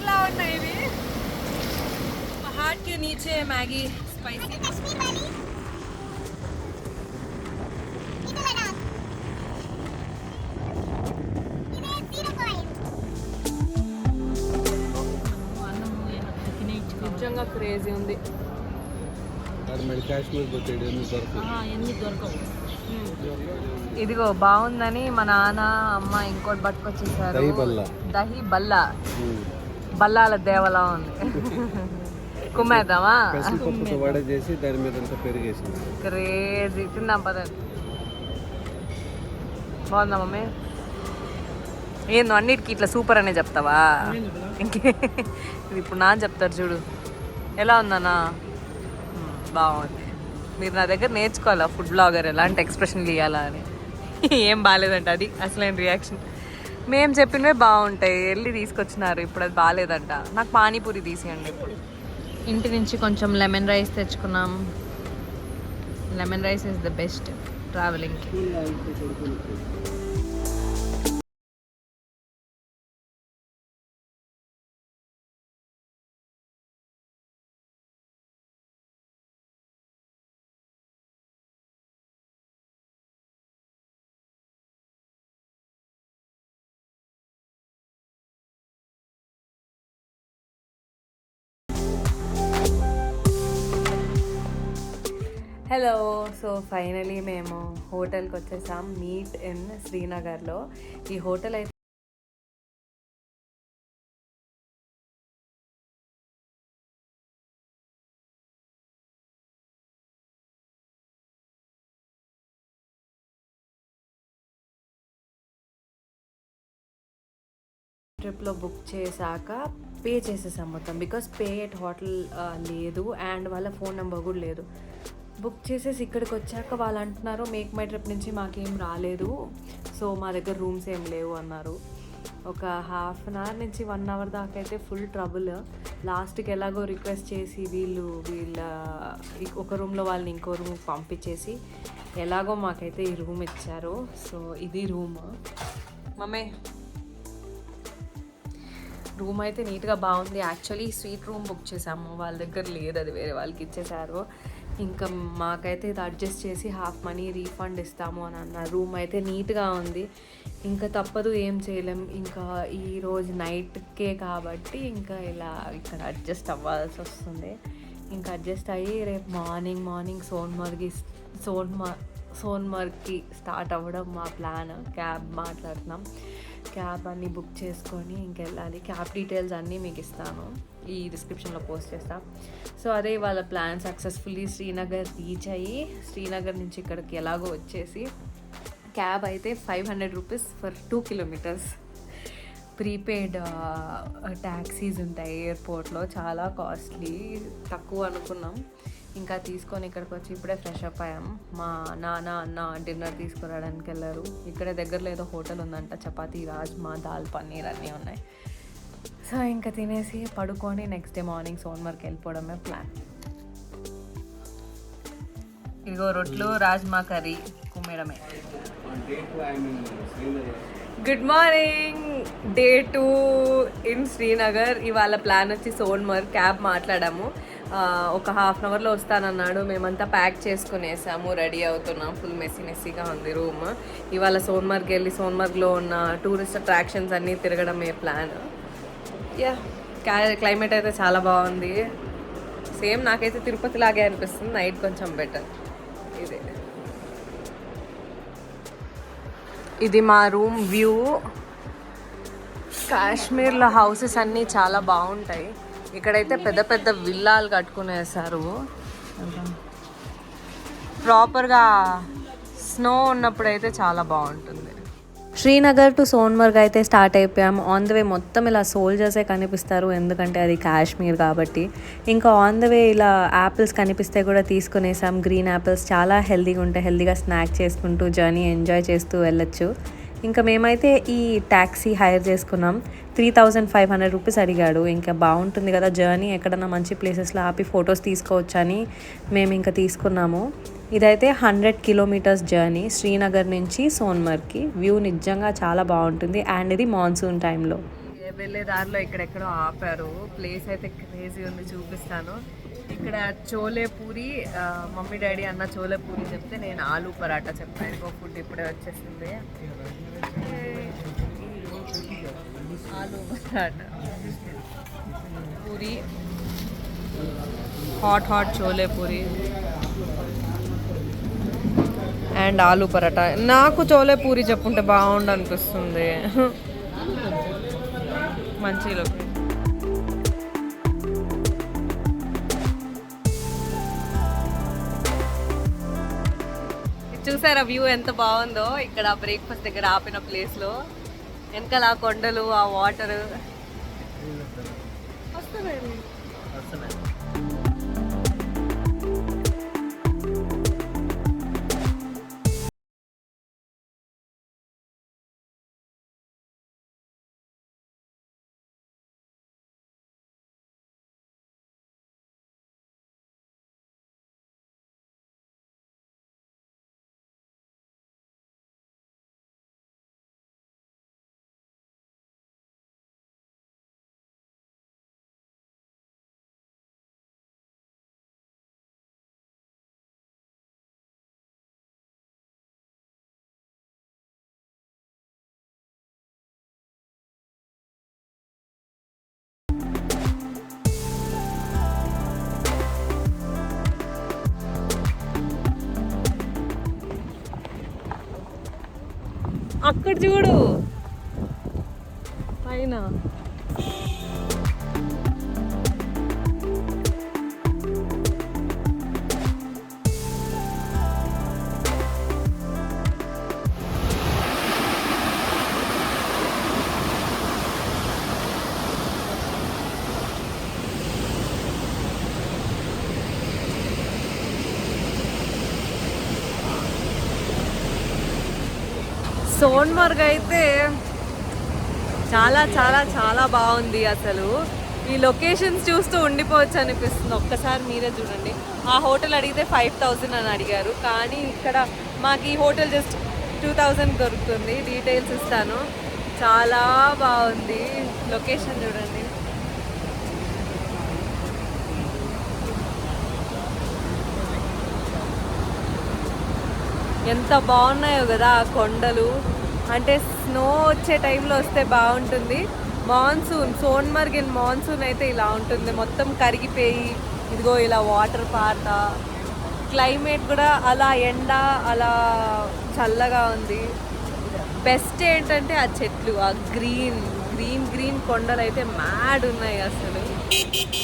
ఎలా ఉన్నాయి ఇవి హార్ట్ కి నీచే మ్యాగీ స్పైసీ నిజంగా క్రేజీ ఉంది. ఇదిగో బాగుందని మా నాన్న అమ్మ ఇంకోటి పట్టుకొచ్చేసారు. దహి బల్లా బల్లాల దేవలా ఉంది. కుమ్మేద్దామా? క్రేజీ తిందాం పదండి. బాగుందా మమ్మీ? ఏందో అన్నిటికీ ఇట్లా సూపర్ అనే చెప్తావా? ఇంకే ఇది ఇప్పుడు నాన్న చెప్తారు చూడు. ఎలా ఉందన్నా? బాగుంది. మీరు నా దగ్గర నేర్చుకోవాలా ఫుడ్ బ్లాగర్ ఎలాంటి ఎక్స్ప్రెషన్లు ఇవ్వాలా అని. ఏం బాగాలేదంట అది అసలైన రియాక్షన్. మేము చెప్పినవే బాగుంటాయి, వెళ్ళి తీసుకొచ్చినారు, ఇప్పుడు అది బాగాలేదంట. నాకు పానీపూరి తీసేయండి. ఇప్పుడు ఇంటి నుంచి కొంచెం లెమన్ రైస్ తెచ్చుకున్నాం. Lemon rice is the best ట్రావెలింగ్కి. హలో. సో ఫైనలీ మేము హోటల్కి వచ్చేసాం, మీట్ ఇన్ శ్రీనగర్లో. ఈ హోటల్ అయితే ట్రిప్లో బుక్ చేశాక పే చేసేసాం మొత్తం. బికాస్ పే ఎట్ హోటల్ లేదు అండ్ వాళ్ళ ఫోన్ నెంబర్ కూడా లేదు. బుక్ చేసేసి ఇక్కడికి వచ్చాక వాళ్ళు అంటున్నారు మేక్ మై ట్రిప్ నుంచి మాకేం రాలేదు, సో మా దగ్గర రూమ్స్ ఏం లేవు అన్నారు. ఒక హాఫ్ అన్ అవర్ నుంచి 1 అవర్ దాకా అయితే ఫుల్ ట్రబుల్. లాస్ట్కి ఎలాగో రిక్వెస్ట్ చేసి వీళ్ళ ఒక రూమ్లో వాళ్ళని ఇంకో రూమ్ పంపించేసి ఎలాగో మాకైతే ఈ రూమ్ ఇచ్చారు. సో ఇది రూమ్ మమ్మీ. రూమ్ అయితే నీట్గా బాగుంది. యాక్చువల్లీ స్వీట్ రూమ్ బుక్ చేసాము, వాళ్ళ దగ్గర లేదు, అది వేరే వాళ్ళకి ఇచ్చేసారు. ఇంకా మాకైతే ఇది అడ్జస్ట్ చేసి హాఫ్ మనీ రీఫండ్ ఇస్తాము అని అన్నారు. రూమ్ అయితే నీట్గా ఉంది, ఇంకా తప్పదు, ఏం చేయలేం. ఇంకా ఈరోజు నైట్కే కాబట్టి ఇంకా ఇలా ఇక్కడ అడ్జస్ట్ అవ్వాల్సి వస్తుంది. ఇంకా అడ్జస్ట్ అయ్యి రేపు మార్నింగ్ సోన్మర్గ్కి స్టార్ట్ అవ్వడం మా ప్లాన్. క్యాబ్ మాట్లాడుతున్నాం, క్యాబ్ అన్నీ బుక్ చేసుకొని ఇంకెళ్ళాలి. క్యాబ్ డీటెయిల్స్ అన్నీ మీకు ఇస్తాను, ఈ డిస్క్రిప్షన్లో పోస్ట్ చేస్తాను. సో అదే వాళ్ళ ప్లాన్. సక్సెస్ఫుల్లీ శ్రీనగర్ రీచ్ అయ్యి శ్రీనగర్ నుంచి ఇక్కడికి ఎలాగో వచ్చేసి క్యాబ్ అయితే 500 rupees for 2 kilometres. Prepaid taxis ఉంటాయి ఎయిర్పోర్ట్లో, చాలా కాస్ట్లీ, తక్కువ అనుకున్నాం. ఇంకా తీసుకొని ఇక్కడికి వచ్చి ఇప్పుడే ఫ్రెష్ అప్ అయ్యాం. మా నాన్న అన్న డిన్నర్ తీసుకురావడానికి వెళ్ళారు. ఇక్కడే దగ్గరలో ఏదో హోటల్ ఉందంట, చపాతీ రాజ్మా దాల్ పన్నీర్ అన్నీ ఉన్నాయి. సో ఇంకా తినేసి పడుకొని నెక్స్ట్ డే మార్నింగ్ సోన్మర్గ్కి వెళ్ళిపోవడమే ప్లాన్. ఇదిగో రొట్లు, రాజ్మా కర్రీ కుమ్మేయడమే. Good morning. Day 2 in Srinagar. ఇవాళ ప్లాన్ వచ్చి సోన్మర్గ్. క్యాబ్ మాట్లాడాము, ఒక హాఫ్ అన్ అవర్లో వస్తానన్నాడు. మేమంతా ప్యాక్ చేసుకునేసాము, రెడీ అవుతున్నాం. ఫుల్ మెస్సీగా ఉంది రూమ్. ఇవాళ సోన్మర్గ్ వెళ్ళి సోన్మర్గ్లో ఉన్న టూరిస్ట్ అట్రాక్షన్స్ అన్నీ తిరగడమే ప్లాన్. యా, క్లైమేట్ అయితే చాలా బాగుంది. సేమ్ నాకైతే తిరుపతి లాగే అనిపిస్తుంది, నైట్ కొంచెం బెటర్. ఇది మా రూమ్ వ్యూ. కాశ్మీర్లో హౌసెస్ అన్నీ చాలా బాగుంటాయి. ఇక్కడైతే పెద్ద పెద్ద విల్లాలు కట్టుకునేసారు. ప్రాపర్గా స్నో ఉన్నప్పుడైతే చాలా బాగుంటుంది. శ్రీనగర్ టు సోన్మర్గ్ అయితే స్టార్ట్ అయిపోయాం. ఆన్ ద వే మొత్తం ఇలా సోల్జర్సే కనిపిస్తారు, ఎందుకంటే అది కాశ్మీర్ కాబట్టి. ఇంకా ఆన్ ద వే ఇలా యాపిల్స్ కనిపిస్తే కూడా తీసుకునేసాం. గ్రీన్ యాపిల్స్ చాలా హెల్తీగా ఉంటాయి, హెల్తీగా స్నాక్ చేసుకుంటూ జర్నీ ఎంజాయ్ చేస్తూ వెళ్ళొచ్చు. ఇంకా మేమైతే ఈ ట్యాక్సీ హైర్ చేసుకున్నాం. 3500 రూపీస్ అడిగాడు. ఇంకా బాగుంటుంది కదా జర్నీ, ఎక్కడన్నా మంచి ప్లేసెస్లో ఆపి ఫొటోస్ తీసుకోవచ్చని మేము ఇంకా తీసుకున్నాము. ఇదైతే 100 కిలోమీటర్స్ జర్నీ శ్రీనగర్ నుంచి సోన్మర్గ్కి. వ్యూ నిజంగా చాలా బాగుంటుంది అండ్ ఇది మాన్సూన్ టైంలో. వెళ్ళే దారిలో ఇక్కడెక్కడో ఆపారు. ప్లేస్ అయితే క్రేజీ ఉంది, చూపిస్తాను. ఇక్కడ చోలే పూరి, మమ్మీ డాడీ అన్న చోలే పూరి చెప్తే నేను ఆలూ పరాటా చెప్పాను. ఇంకో ఫుడ్ ఇప్పుడే వచ్చేసింది, ఆలూ పరాటా పూరి, హాట్ చోలే పూరి అండ్ ఆలూ పరాటా. నాకు చోలే పూరి చెప్పుంటే బాగుండు అనిపిస్తుంది. మంచి లొకేషన్. చూసారా వ్యూ ఎంత బాగుందో ఇక్కడ బ్రేక్ఫాస్ట్ దగ్గర ఆపిన ప్లేస్లో. వెనకాల ఆ కొండలు, ఆ వాటర్ వస్తున్నాయి. అక్కడ చూడు పైన. సోన్మర్గ్ అయితే చాలా చాలా చాలా బాగుంది. అసలు ఈ లొకేషన్స్ చూస్తూ ఉండిపోవచ్చు అనిపిస్తుంది. ఒక్కసారి మీరే చూడండి. ఆ హోటల్ అడిగితే 5000 అని అడిగారు, కానీ ఇక్కడ మాకు ఈ హోటల్ జస్ట్ 2000 దొరుకుతుంది. డీటెయిల్స్ ఇస్తాను. చాలా బాగుంది లొకేషన్, చూడండి. ఎంత బాగున్నాయో కదా ఆ కొండలు. అంటే స్నో వచ్చే టైంలో వస్తే బాగుంటుంది. మాన్సూన్, సోన్మర్గ్ ఇన్ మాన్సూన్ అయితే ఇలా ఉంటుంది, మొత్తం కరిగిపోయి ఇదిగో ఇలా వాటర్ పారుతా. క్లైమేట్ కూడా అలా ఎండ, అలా చల్లగా ఉంది. బెస్ట్ ఏంటంటే ఆ చెట్లు, ఆ గ్రీన్ గ్రీన్ గ్రీన్ కొండలు అయితే మ్యాడ్ ఉన్నాయి అసలు.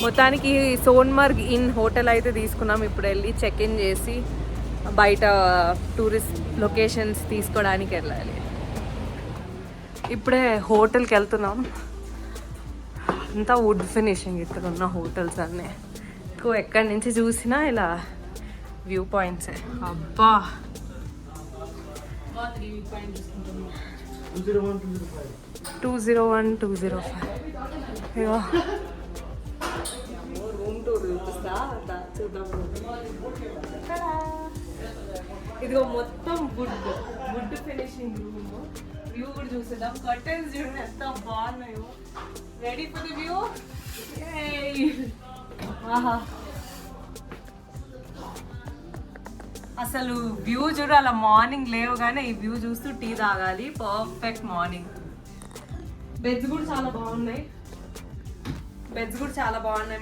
మొత్తానికి సోన్మర్గ్ ఇన్ హోటల్ అయితే తీసుకున్నాం. ఇప్పుడు వెళ్ళి చెక్ ఇన్ చేసి బయట టూరిస్ట్ లొకేషన్స్ తీసుకోవడానికి వెళ్ళాలి. ఇప్పుడే హోటల్కి వెళ్తున్నాం. అంతా వుడ్ ఫినిషింగ్ ఇక్కడ ఉన్న హోటల్స్ అన్నీ. ఎక్కడి నుంచి చూసినా ఇలా వ్యూ పాయింట్స్. అబ్బా 201, 205. రూమ్ టూర్ చూపిస్తా, చూద్దాం. ఇదిగో మొత్తం వుడ్ ఫినిషింగ్ రూమ్. వ్యూ కూడా చూసేద్దాం. కర్టెన్స్ చూడండి ఎంత బాగున్నాయో. Ready for the view. ఆహా, అసలు వ్యూ చూడు. అలా మార్నింగ్ లేవగానే ఈ వ్యూ చూస్తూ టీ తాగాలి. Perfect morning. బెడ్స్ కూడా చాలా బాగున్నాయి.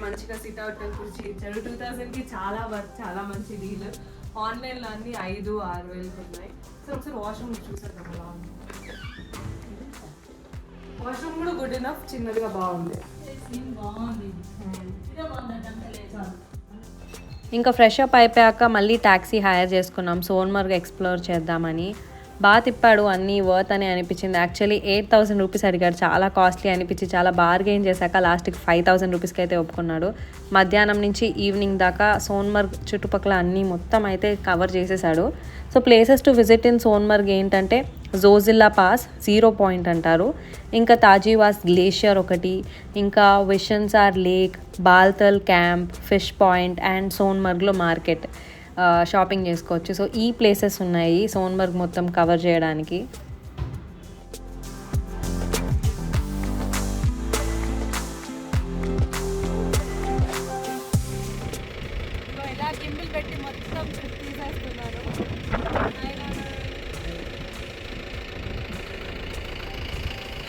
మంచిగా సిట్ అవుట్ కుర్చీ ఇచ్చాడు. 2000కి చాలా వర్క్, చాలా మంచి డీల్. ఆన్లైన్లో అన్ని 5-6 వేలకు ఉన్నాయి. సో ఒకసారి వాష్రూమ్ చూసారు. వాష్రూమ్ కూడా గుడ్ ఇనఫ్, చిన్నదిగా బాగుంది. ఇంకా ఫ్రెష్ అప్ అయిపోయాక మళ్ళీ ట్యాక్సీ హైర్ చేసుకున్నాం సోన్మర్గ్ ఎక్స్ప్లోర్ చేద్దామని. బాగా తిప్పాడు, అన్నీ వర్త్ అని అనిపించింది. యాక్చువల్లీ 8000 రూపీస్ అడిగాడు, చాలా కాస్ట్లీ అనిపించి చాలా బార్గెయిన్ చేశాక లాస్ట్కి 5000 రూపీస్కి అయితే ఒప్పుకున్నాడు. మధ్యాహ్నం నుంచి ఈవినింగ్ దాకా సోన్మర్గ్ చుట్టుపక్కల అన్నీ మొత్తం అయితే కవర్ చేసేసాడు. So places to visit in Sonamarg ఏంటంటే జోజిల్లా పాస్, 0 పాయింట్ అంటారు, ఇంకా తాజీవాస్ గ్లేషియర్ ఒకటి, ఇంకా Vishansar lake, Baltal camp, fish point and సోన్మర్గ్లో మార్కెట్ షాపింగ్ చేసుకోవచ్చు. సో ఈ ప్లేసెస్ ఉన్నాయి సోన్మర్గ్ మొత్తం కవర్ చేయడానికి.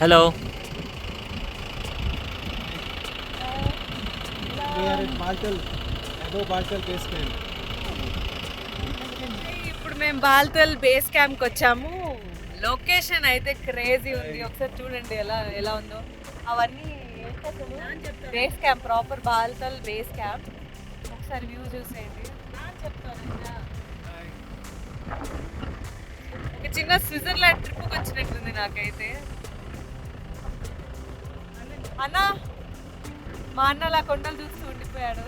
హలో. ఇప్పుడు మేము బాల్తల్ బేస్ క్యాంప్కి వచ్చాము. లొకేషన్ అయితే క్రేజీ ఉంది. ఒకసారి చూడండి ఎలా ఎలా ఉందో. అవన్నీ base camp, proper Baltal base camp. ఒకసారి వ్యూ చూసేయండి. ఒక చిన్న స్విట్జర్లాండ్ ట్రిప్కి వచ్చినట్టుంది నాకైతే. అన్న మా అన్న అలా కొండలు చూస్తూ ఉండిపోయాడు.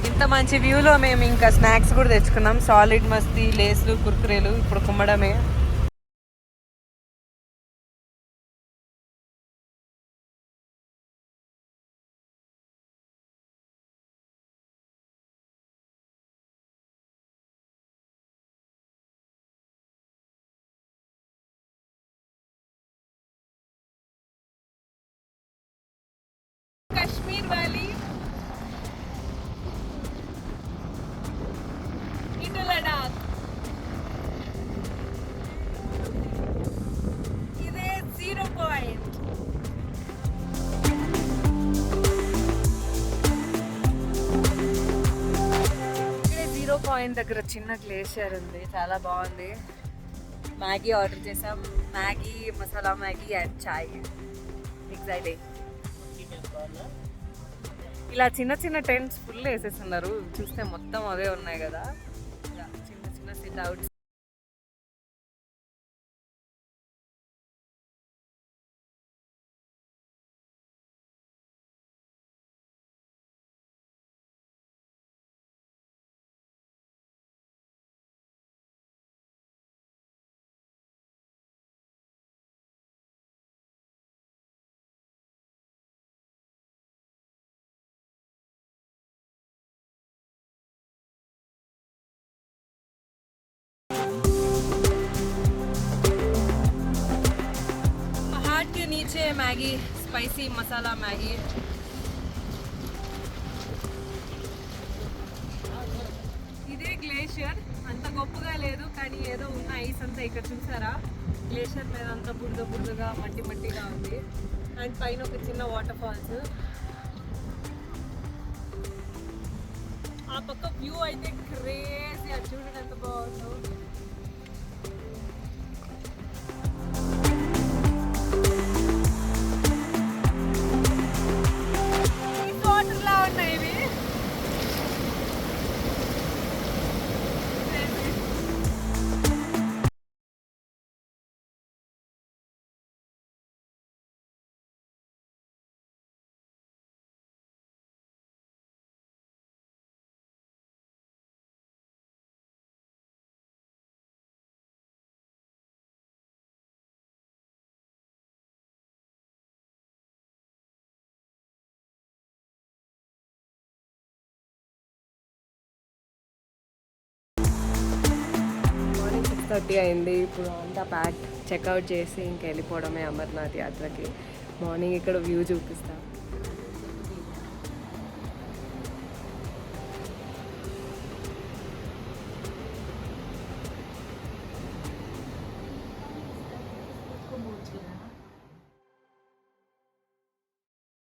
ఇంత మంచి వ్యూలో మేము ఇంకా స్నాక్స్ కూడా తెచ్చుకున్నాం. సాలిడ్ మస్తీ, లేస్లు, కుర్కురేలు. ఇప్పుడు కుమ్మడమే. కశ్మీర్ వ్యాలీ, ఇటు లడాక్. ఇదే 0 పాయింట్. ఇక్కడే 0 పాయింట్ దగ్గర చిన్న గ్లేషియర్ ఉంది. చాలా బాగుంది. మ్యాగీ ఆర్డర్ చేసాం. Maggi, masala Maggi and chai. Exciting. ఇలా చిన్న చిన్న టెంట్స్ ఫుల్ వేసేస్తున్నారు. చూస్తే మొత్తం అవే ఉన్నాయి కదా. చిన్న చిన్న సిట్ అవుట్స్. नीचे मैगी, स्पाइसी मसाला मैगी. ఇదే గ్లేషియర్. అంత గొప్పగా లేదు కానీ ఏదో ఉన్న ఐస్ అంతా ఇక్కడ చూసారా. గ్లేషియర్ మీద అంతా బురద బురదగా, మట్టి మట్టిగా ఉంది. అండ్ పైన ఒక చిన్న వాటర్ ఫాల్స్. ఆ పక్క వ్యూ అయితే క్రేజీ. అది చూడండి ఎంత బాగుందో. మార్నింగ్ 6:30 అయింది. ఇప్పుడు అంతా ప్యాక్ చెక్అవుట్ చేసి ఇంక వెళ్ళిపోవడమే అమర్నాథ్ యాత్రకి. మార్నింగ్ ఇక్కడ వ్యూ చూపిస్తాను.